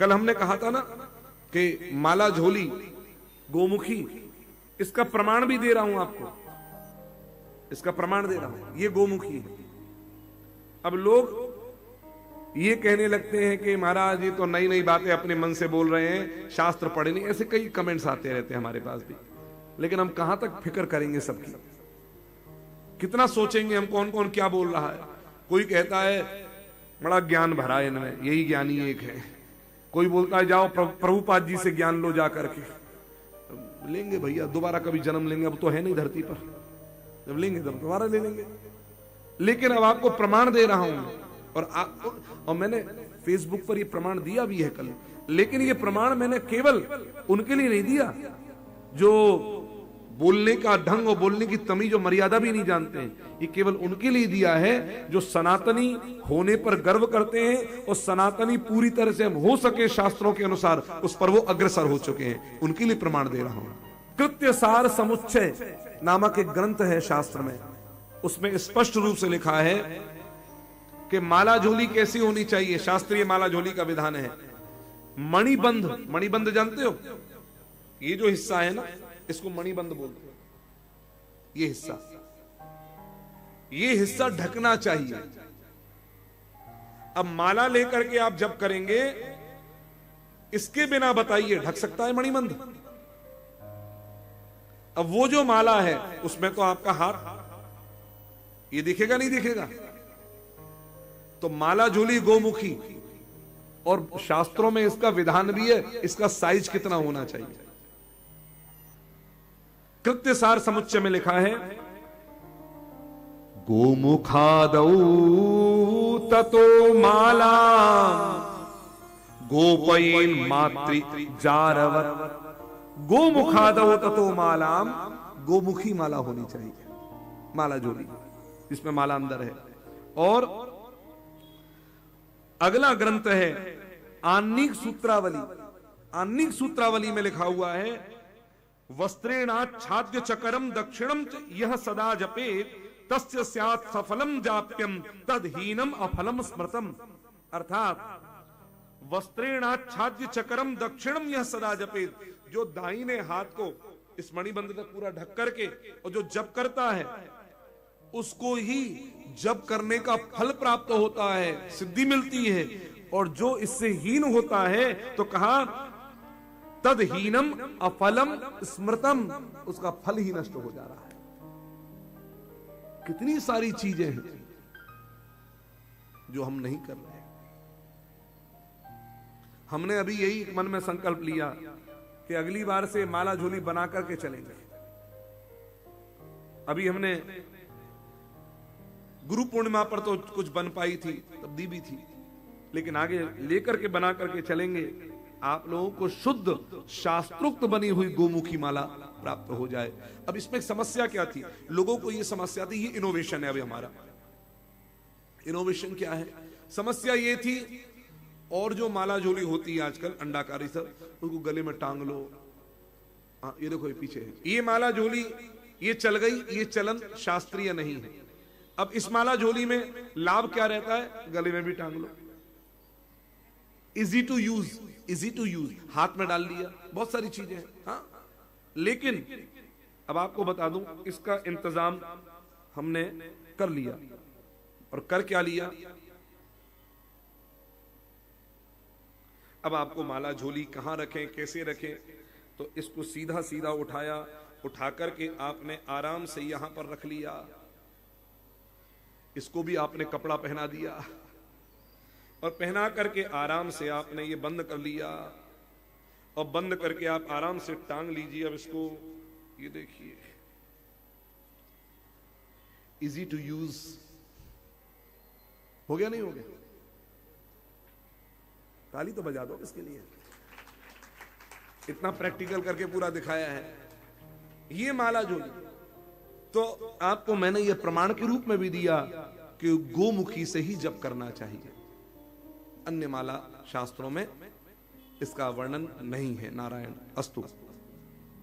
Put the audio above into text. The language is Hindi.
कल हमने कहा था ना कि माला झोली गोमुखी, इसका प्रमाण भी दे रहा हूं आपको, इसका प्रमाण दे रहा हूं, ये गोमुखी है। अब लोग ये कहने लगते हैं कि महाराज ये तो नई नई बातें अपने मन से बोल रहे हैं, शास्त्र पढ़े नहीं, ऐसे कई कमेंट्स आते रहते हैं हमारे पास भी। लेकिन हम कहां तक फिक्र करेंगे सबकी, कितना सोचेंगे हम कौन कौन क्या बोल रहा है। कोई कहता है बड़ा ज्ञान भरा है इनमें, यही ज्ञानी एक है। कोई बोलता है जाओ प्रभुपाद जी से ज्ञान लो जा करके। लेंगे भैया, दोबारा कभी जन्म लेंगे, अब तो है नहीं धरती पर, जब लेंगे तब दोबारा ले लेंगे। लेकिन अब आपको प्रमाण दे रहा हूं, और मैंने फेसबुक पर ये प्रमाण दिया भी है कल। लेकिन ये प्रमाण मैंने केवल उनके लिए नहीं दिया जो बोलने का ढंग और बोलने की तमीज और मर्यादा भी नहीं जानते हैं। ये केवल उनके लिए दिया है जो सनातनी होने पर गर्व करते हैं और सनातनी पूरी तरह से हो सके शास्त्रों के अनुसार उस पर वो अग्रसर हो चुके हैं, उनके लिए प्रमाण दे रहा हूं। कृत्य सार समुच्चय नामक एक ग्रंथ है शास्त्र में, उसमें स्पष्ट रूप से लिखा है कि माला झोली कैसी होनी चाहिए। शास्त्रीय माला झोली का विधान है मणिबंध। मणिबंध जानते हो, ये जो हिस्सा है ना, इसको मणिबंध बोलते हैं। ये हिस्सा ढकना चाहिए। अब माला लेकर के आप जब करेंगे, इसके बिना बताइए ढक सकता है मणिबंध? अब वो जो माला है उसमें तो आपका हाथ ये दिखेगा नहीं दिखेगा। तो माला झोली गोमुखी, और शास्त्रों में इसका विधान भी है, इसका साइज कितना होना चाहिए। कृत्य सार समुच्चय में लिखा है गोमुखादौ ततो माला गोपयेन मातृ जारवत। गोमुखादौ ततो मालाम, गोमुखी माला होनी चाहिए, माला झोली जिसमें माला अंदर है। और अगला ग्रंथ है आन्निक सूत्रावली। आन्निक सूत्रावली में लिखा हुआ है वस्त्रेणाच्छाद्य चकरम दक्षिणम यह सदा जपेत तस्य स्यात् सफलम जाप्यम तदहीनम अफलम स्मृतम। अर्थात वस्त्रेणाच्छाद्य चकरम दक्षिणम यह सदा जपेत, जो दाहिने हाथ को इस मणिबंध तक पूरा ढक करके और जो जप करता है उसको ही जप करने का फल प्राप्त होता है, सिद्धि मिलती है। और जो इससे हीन होता है तो कहा तदहीनम अफलम स्मृतम, उसका फल ही नष्ट हो जा रहा है। कितनी सारी चीजें हैं जो हम नहीं कर रहे। हमने अभी यही मन में संकल्प लिया कि अगली बार से माला झोली बना करके चलेंगे। अभी हमने गुरु पूर्णिमा पर तो कुछ बन पाई थी, तब दी भी थी, लेकिन आगे लेकर के बना करके चलेंगे। आप लोगों को शुद्ध शास्त्रोक्त बनी हुई गोमुखी माला प्राप्त हो जाए। अब इसमें एक समस्या क्या थी, लोगों को यह समस्या थी, ये इनोवेशन है। अभी हमारा इनोवेशन क्या है, समस्या ये थी, और जो माला झोली होती है आजकल अंडाकारी सब, उसको गले में टांग लो। हाँ ये देखो, ये पीछे है, ये माला झोली ये चल गई, ये चलन शास्त्रीय नहीं है। अब इस माला झोली में लाभ क्या रहता है, गले में भी टांग लो, easy to use, easy to use, हाथ में डाल लिया, बहुत सारी चीजें हैं। हाँ, लेकिन अब आपको बता दूं, इसका इंतजाम हमने कर लिया। और कर क्या लिया, अब आपको माला झोली कहां रखें, कैसे रखें, तो इसको सीधा सीधा उठाया, उठा करके आपने आराम से यहां पर रख लिया। इसको भी आपने कपड़ा पहना दिया, और पहना करके आराम से आपने ये बंद कर लिया, और बंद करके आप आराम से टांग लीजिए। अब इसको ये देखिए, इजी टू यूज हो गया, नहीं हो गया? ताली तो बजा दो इसके लिए, इतना प्रैक्टिकल करके पूरा दिखाया है। ये माला झोली तो आपको मैंने ये प्रमाण के रूप में भी दिया कि गोमुखी से ही जप करना चाहिए। अन्य माला शास्त्रों में इसका वर्णन नहीं है। नारायण अस्तु।